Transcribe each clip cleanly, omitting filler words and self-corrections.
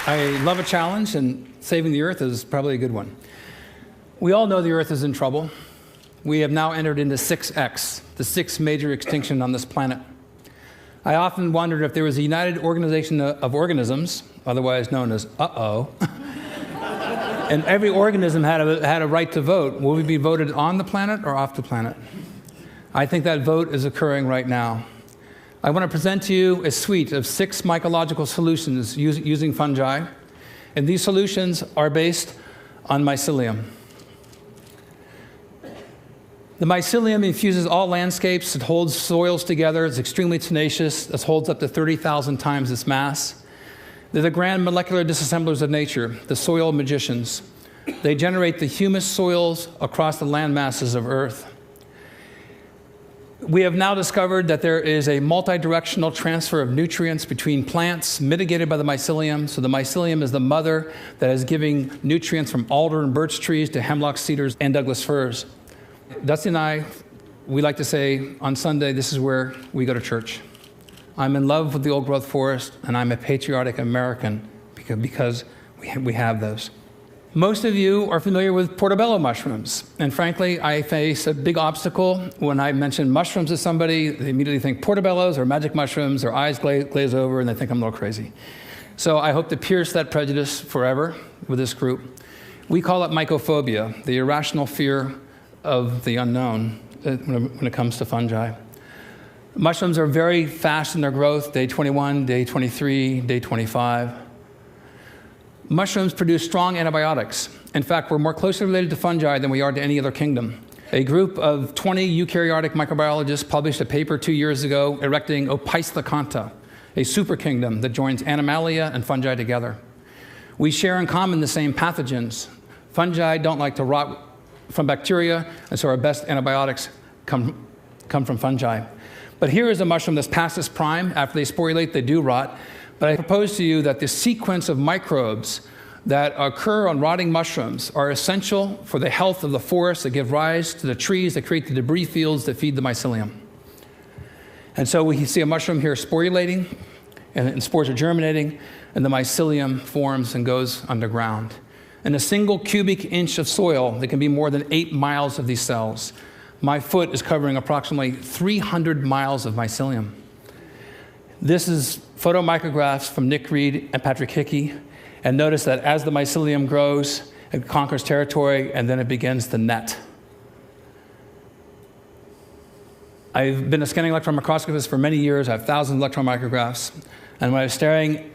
I love a challenge, and saving the Earth is probably a good one. We all know the Earth is in trouble. We have now entered into 6X, the sixth major extinction on this planet. I often wondered if there was a united organization of organisms, otherwise known as uh-oh, and every organism had a right to vote. Will we be voted on the planet or off the planet? I think that vote is occurring right now. I want to present to you a suite of 6 mycological solutions using fungi, and these solutions are based on mycelium. The mycelium infuses all landscapes. It holds soils together. It's extremely tenacious. It holds up to 30,000 times its mass. They're the grand molecular disassemblers of nature, the soil magicians. They generate the humus soils across the land masses of Earth. We have now discovered that there is a multi-directional transfer of nutrients between plants mitigated by the mycelium. So the mycelium is the mother that is giving nutrients from alder and birch trees to hemlock, cedars, and Douglas firs. Dusty and I, we like to say on Sunday, this is where we go to church. I'm in love with the old growth forest, and I'm a patriotic American because we have those. Most of you are familiar with portobello mushrooms, and frankly, I face a big obstacle when I mention mushrooms to somebody. They immediately think portobellos or magic mushrooms, their eyes glaze over, and they think I'm a little crazy. So I hope to pierce that prejudice forever with this group. We call it mycophobia, the irrational fear of the unknown when it comes to fungi. Mushrooms are very fast in their growth, day 21, day 23, day 25. Mushrooms produce strong antibiotics. In fact, we're more closely related to fungi than we are to any other kingdom. A group of 20 eukaryotic microbiologists published a paper 2 years ago erecting Opisthokonta, a super kingdom that joins Animalia and fungi together. We share in common the same pathogens. Fungi don't like to rot from bacteria, and so our best antibiotics come from fungi. But here is a mushroom that's past its prime. After they sporulate, they do rot. But I propose to you that the sequence of microbes that occur on rotting mushrooms are essential for the health of the forests that give rise to the trees that create the debris fields that feed the mycelium. And so we see a mushroom here sporulating, and spores are germinating, and the mycelium forms and goes underground. In a single cubic inch of soil, there can be more than 8 miles of these cells. My foot is covering approximately 300 miles of mycelium. This is photomicrographs from Nick Reed and Patrick Hickey. And notice that as the mycelium grows, it conquers territory, and then it begins to net. I've been a scanning electron microscopist for many years. I have thousands of electron micrographs. And when I was staring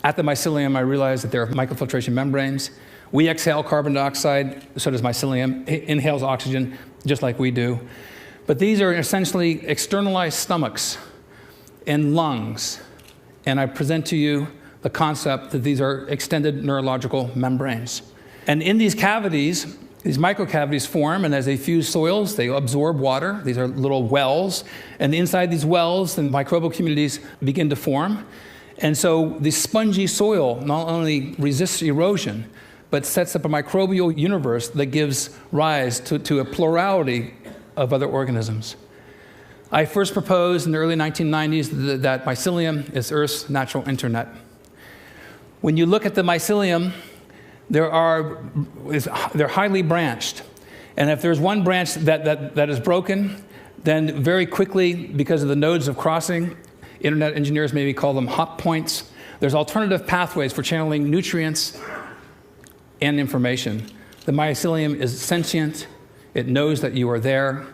at the mycelium, I realized that there are microfiltration membranes. We exhale carbon dioxide, so does mycelium. It inhales oxygen, just like we do. But these are essentially externalized stomachs and lungs. And I present to you the concept that these are extended neurological membranes. And in these cavities, these microcavities form, and as they fuse soils, they absorb water. These are little wells. And inside these wells, the microbial communities begin to form. And so the spongy soil not only resists erosion, but sets up a microbial universe that gives rise to a plurality of other organisms. I first proposed in the early 1990s that mycelium is Earth's natural internet. When you look at the mycelium, they're highly branched. And if there's one branch that is broken, then very quickly, because of the nodes of crossing, internet engineers maybe call them hot points, there's alternative pathways for channeling nutrients and information. The mycelium is sentient. It knows that you are there.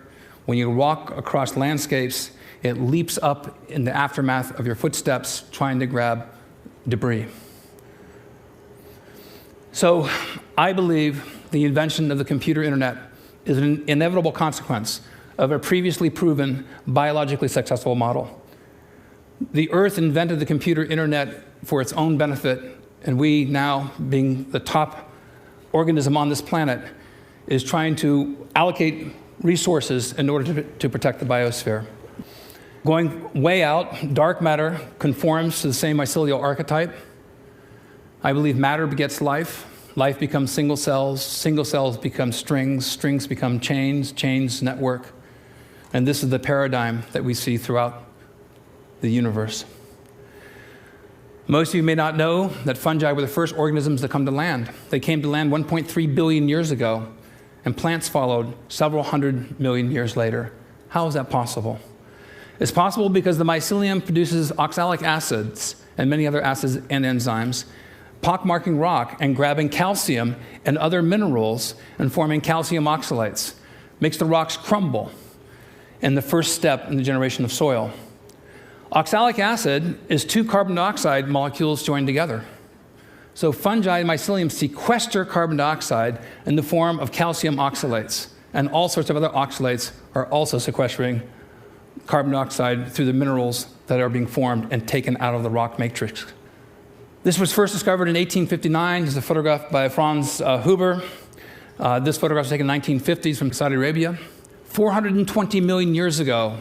When you walk across landscapes, it leaps up in the aftermath of your footsteps, trying to grab debris. So I believe the invention of the computer internet is an inevitable consequence of a previously proven biologically successful model. The Earth invented the computer internet for its own benefit, and we now, being the top organism on this planet, is trying to allocate resources in order to protect the biosphere. Going way out, dark matter conforms to the same mycelial archetype. I believe matter begets life. Life becomes single cells become strings, strings become chains, chains network. And this is the paradigm that we see throughout the universe. Most of you may not know that fungi were the first organisms to come to land. They came to land 1.3 billion years ago, and plants followed several hundred million years later. How is that possible? It's possible because the mycelium produces oxalic acids and many other acids and enzymes, pockmarking rock and grabbing calcium and other minerals and forming calcium oxalates, makes the rocks crumble, and the first step in the generation of soil. Oxalic acid is two carbon dioxide molecules joined together. So fungi and mycelium sequester carbon dioxide in the form of calcium oxalates, and all sorts of other oxalates are also sequestering carbon dioxide through the minerals that are being formed and taken out of the rock matrix. This was first discovered in 1859. This is a photograph by Franz Huber. This photograph was taken in the 1950s from Saudi Arabia. 420 million years ago,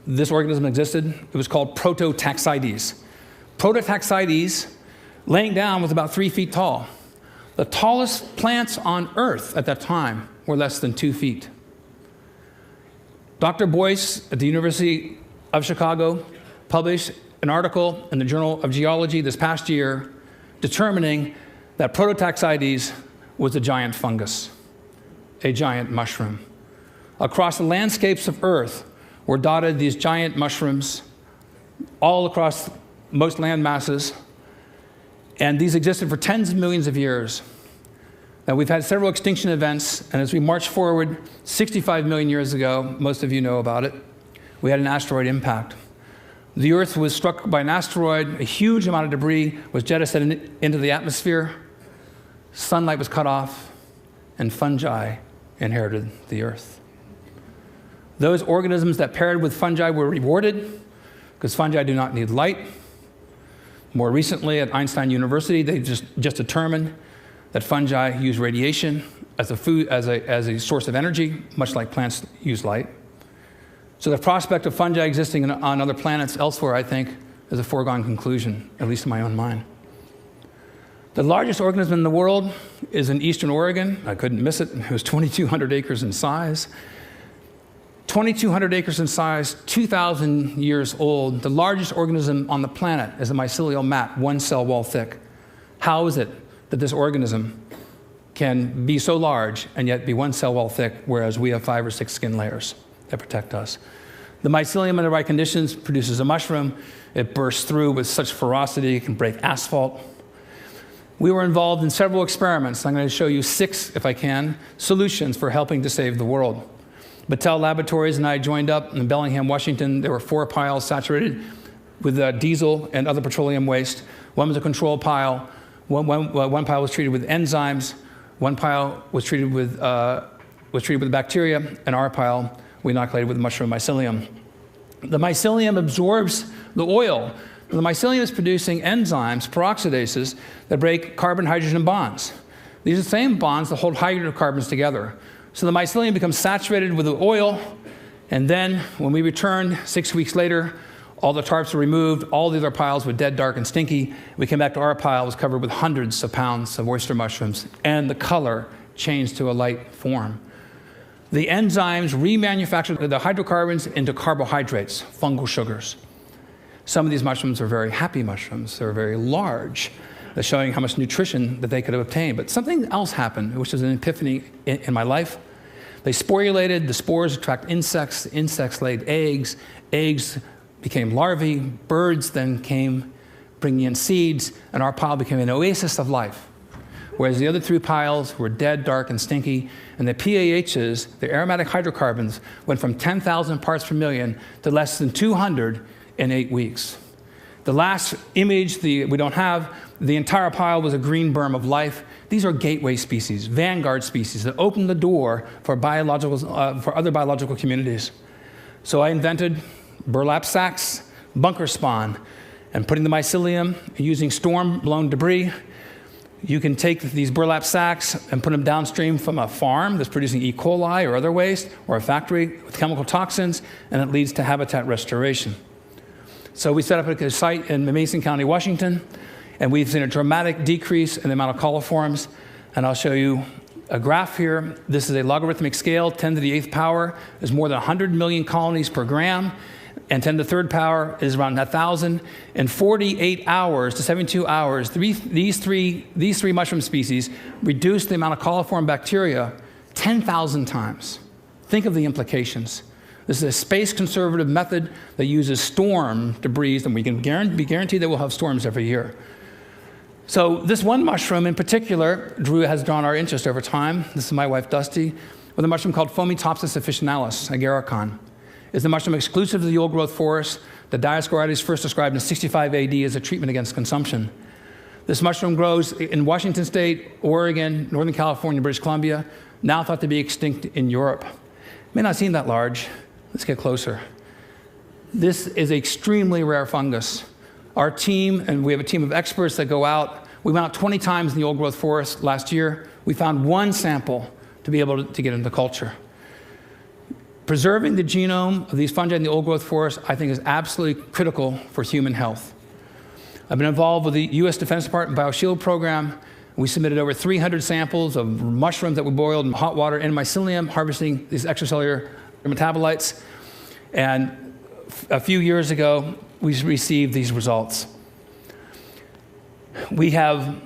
this organism existed. It was called Prototaxides. Prototaxides, laying down, was about 3 feet tall. The tallest plants on Earth at that time were less than 2 feet. Dr. Boyce at the University of Chicago published an article in the Journal of Geology this past year determining that Prototaxides was a giant fungus, a giant mushroom. Across the landscapes of Earth were dotted these giant mushrooms all across most land masses, and these existed for tens of millions of years. Now, we've had several extinction events, and as we march forward 65 million years ago, most of you know about it, we had an asteroid impact. The Earth was struck by an asteroid, a huge amount of debris was jettisoned into the atmosphere, sunlight was cut off, and fungi inherited the Earth. Those organisms that paired with fungi were rewarded because fungi do not need light. More recently, at Einstein University, they just determined that fungi use radiation as a source of energy, much like plants use light. So the prospect of fungi existing on other planets elsewhere, I think, is a foregone conclusion, at least in my own mind. The largest organism in the world is in eastern Oregon. I couldn't miss it. It was 2,200 acres in size. 2,200 acres in size, 2,000 years old. The largest organism on the planet is a mycelial mat, 1 cell wall thick. How is it that this organism can be so large and yet be 1 cell wall thick, whereas we have 5 or 6 skin layers that protect us? The mycelium, in the right conditions, produces a mushroom. It bursts through with such ferocity it can break asphalt. We were involved in several experiments. I'm going to show you 6, if I can, solutions for helping to save the world. Battelle Laboratories and I joined up in Bellingham, Washington. There were 4 piles saturated with diesel and other petroleum waste. One was a control pile. One pile was treated with enzymes. One pile was treated with bacteria. And our pile we inoculated with mushroom mycelium. The mycelium absorbs the oil. The mycelium is producing enzymes, peroxidases, that break carbon-hydrogen bonds. These are the same bonds that hold hydrocarbons together. So the mycelium becomes saturated with the oil, and then when we return 6 weeks later, all the tarps were removed, all the other piles were dead, dark, and stinky. We came back to our pile, it was covered with hundreds of pounds of oyster mushrooms, and the color changed to a light form. The enzymes remanufactured the hydrocarbons into carbohydrates, fungal sugars. Some of these mushrooms are very happy mushrooms. They're very large. They're showing how much nutrition that they could have obtained. But something else happened, which was an epiphany in my life. They sporulated. The spores attract insects. The insects laid eggs. Eggs became larvae. Birds then came bringing in seeds. And our pile became an oasis of life. Whereas the other 3 piles were dead, dark, and stinky. And the PAHs, the aromatic hydrocarbons, went from 10,000 parts per million to less than 200 in 8 weeks. The last image we don't have, the entire pile was a green berm of life. These are gateway species, vanguard species that open the door for other biological communities. So I invented burlap sacks, bunker spawn, and putting the mycelium using storm-blown debris. You can take these burlap sacks and put them downstream from a farm that's producing E. coli or other waste, or a factory with chemical toxins, and it leads to habitat restoration. So we set up a site in Mason County, Washington, and we've seen a dramatic decrease in the amount of coliforms. And I'll show you a graph here. This is a logarithmic scale, 10 to the 8th power. There's more than 100 million colonies per gram. and 10 to the third power is around 1,000. In 48 hours to 72 hours, these three mushroom species reduce the amount of coliform bacteria 10,000 times. Think of the implications. This is a space-conservative method that uses storm debris, and we can be guaranteed that we'll have storms every year. So this one mushroom in particular, Drew has drawn our interest over time. This is my wife, Dusty, with a mushroom called Fomitopsis officinalis, agarikon. It's a mushroom exclusive to the old-growth forest. The Dioscorides first described in 65 AD as a treatment against consumption. This mushroom grows in Washington State, Oregon, Northern California, British Columbia, now thought to be extinct in Europe. May not seem that large. Let's get closer. This is an extremely rare fungus. Our team, and we have a team of experts that go out, we went out 20 times in the old-growth forest last year. We found one sample to be able to get into culture. Preserving the genome of these fungi in the old-growth forest, I think, is absolutely critical for human health. I've been involved with the U.S. Defense Department BioShield program. We submitted over 300 samples of mushrooms that we boiled in hot water and mycelium, harvesting these extracellular metabolites. And a few years ago, we received these results. We have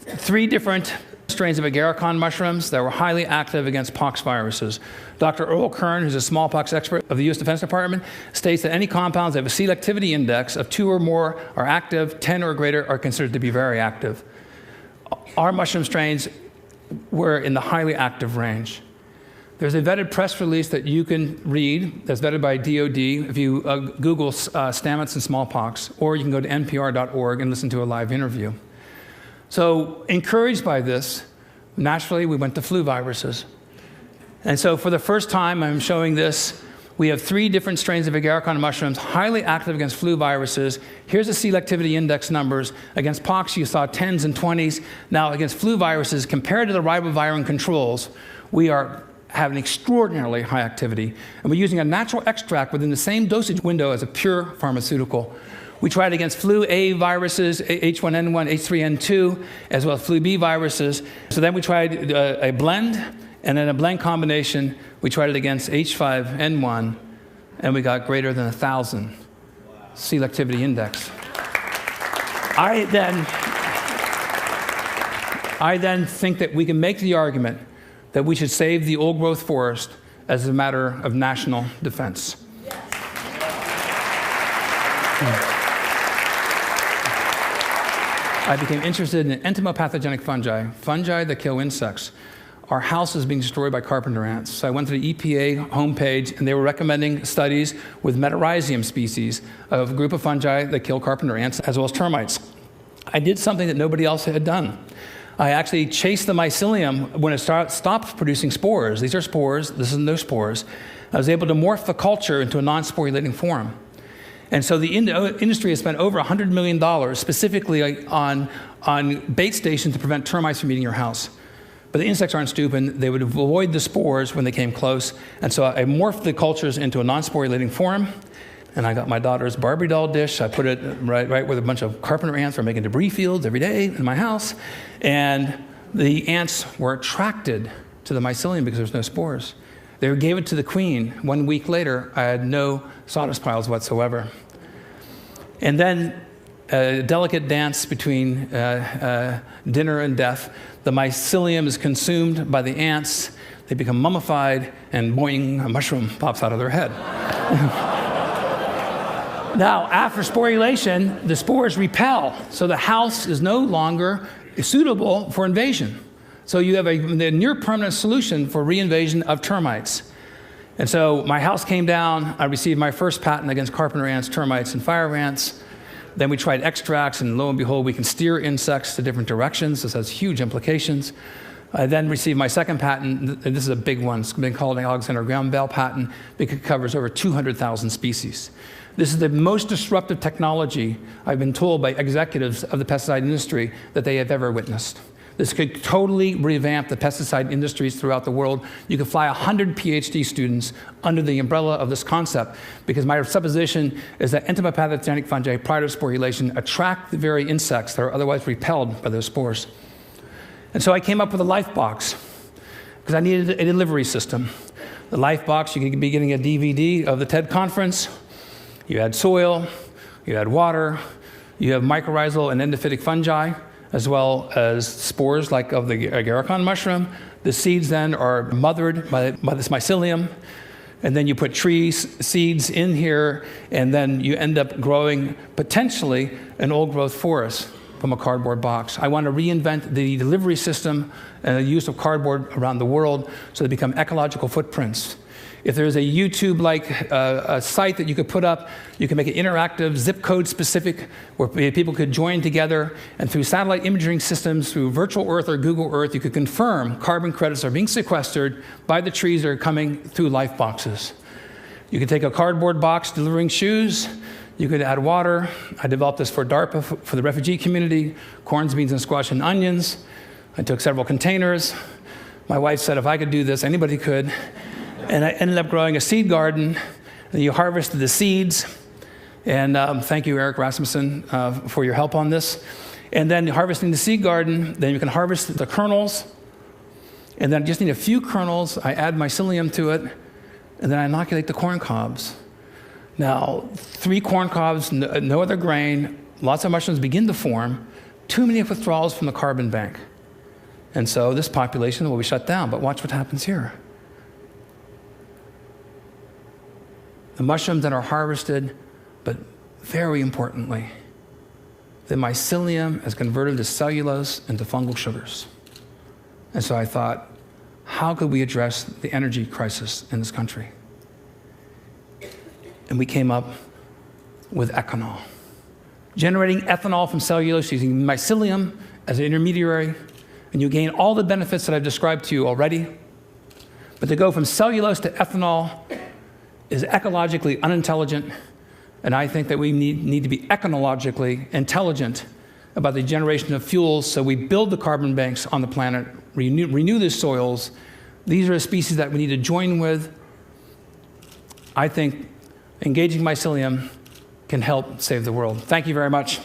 3 different strains of agarikon mushrooms that were highly active against pox viruses. Dr. Earl Kern, who's a smallpox expert of the U.S. Defense Department, states that any compounds that have a selectivity index of 2 or more are active, 10 or greater are considered to be very active. Our mushroom strains were in the highly active range. There's a vetted press release that you can read that's vetted by DOD if you Google Stamets and smallpox, or you can go to npr.org and listen to a live interview. So encouraged by this, naturally we went to flu viruses. And so for the first time, I'm showing this. We have 3 different strains of agarikon mushrooms, highly active against flu viruses. Here's the selectivity index numbers. Against pox, you saw 10s and 20s. Now against flu viruses, compared to the ribavirin controls, we have an extraordinarily high activity. And we're using a natural extract within the same dosage window as a pure pharmaceutical. We tried against flu A viruses, H1N1, H3N2, as well as flu B viruses. So then we tried a blend, and then a blend combination. We tried it against H5N1, and we got greater than 1,000 selectivity index. I then think that we can make the argument that we should save the old-growth forest as a matter of national defense. I became interested in entomopathogenic fungi that kill insects. Our house is being destroyed by carpenter ants. So I went to the EPA homepage, and they were recommending studies with metarhizium species, a group of fungi that kill carpenter ants, as well as termites. I did something that nobody else had done. I actually chased the mycelium when it stopped producing spores. These are spores. This is no spores. I was able to morph the culture into a non-sporulating form. And so the industry has spent over $100 million specifically on bait stations to prevent termites from eating your house. But the insects aren't stupid. They would avoid the spores when they came close. And so I morphed the cultures into a non-sporulating form. And I got my daughter's Barbie doll dish. I put it right with a bunch of carpenter ants were making debris fields every day in my house. And the ants were attracted to the mycelium because there's no spores. They gave it to the queen. 1 week later, I had no sawdust piles whatsoever. And then a delicate dance between dinner and death. The mycelium is consumed by the ants. They become mummified, and boing, a mushroom pops out of their head. Now, after sporulation, the spores repel, so the house is no longer suitable for invasion. So you have a near-permanent solution for reinvasion of termites. And so my house came down. I received my first patent against carpenter ants, termites, and fire ants. Then we tried extracts, and lo and behold, we can steer insects to different directions. This has huge implications. I then received my second patent, and this is a big one. It's been called an Alexander Graham Bell patent because it covers over 200,000 species. This is the most disruptive technology, I've been told by executives of the pesticide industry, that they have ever witnessed. This could totally revamp the pesticide industries throughout the world. You could fly 100 PhD students under the umbrella of this concept, because my supposition is that entomopathogenic fungi, prior to sporulation, attract the very insects that are otherwise repelled by those spores. And so I came up with a life box, because I needed a delivery system. The life box, you could be getting a DVD of the TED conference, You add soil, you add water, you have mycorrhizal and endophytic fungi, as well as spores like of the agarikon mushroom. The seeds then are mothered by this mycelium, and then you put tree seeds in here, and then you end up growing potentially an old-growth forest from a cardboard box. I want to reinvent the delivery system and the use of cardboard around the world so they become ecological footprints. If there's a YouTube-like a site that you could put up, you can make it interactive, zip code specific, where people could join together, and through satellite imaging systems, through virtual Earth or Google Earth, you could confirm carbon credits are being sequestered by the trees that are coming through life boxes. You could take a cardboard box delivering shoes, you could add water. I developed this for DARPA, for the refugee community, corns, beans, and squash, and onions. I took several containers. My wife said if I could do this, anybody could. And I ended up growing a seed garden. And you harvested the seeds. And thank you, Eric Rasmussen, for your help on this. And then harvesting the seed garden, then you can harvest the kernels. And then I just need a few kernels. I add mycelium to it. And then I inoculate the corn cobs. Now, 3 corn cobs, no other grain, lots of mushrooms begin to form. Too many withdrawals from the carbon bank. And so this population will be shut down. But watch what happens here. The mushrooms that are harvested, but very importantly, the mycelium is converted to cellulose into fungal sugars. And so I thought, how could we address the energy crisis in this country? And we came up with ethanol. Generating ethanol from cellulose using mycelium as an intermediary, and you gain all the benefits that I've described to you already. But to go from cellulose to ethanol is ecologically unintelligent, and I think that we need to be ecologically intelligent about the generation of fuels so we build the carbon banks on the planet, renew the soils. These are species that we need to join with. I think engaging mycelium can help save the world. Thank you very much.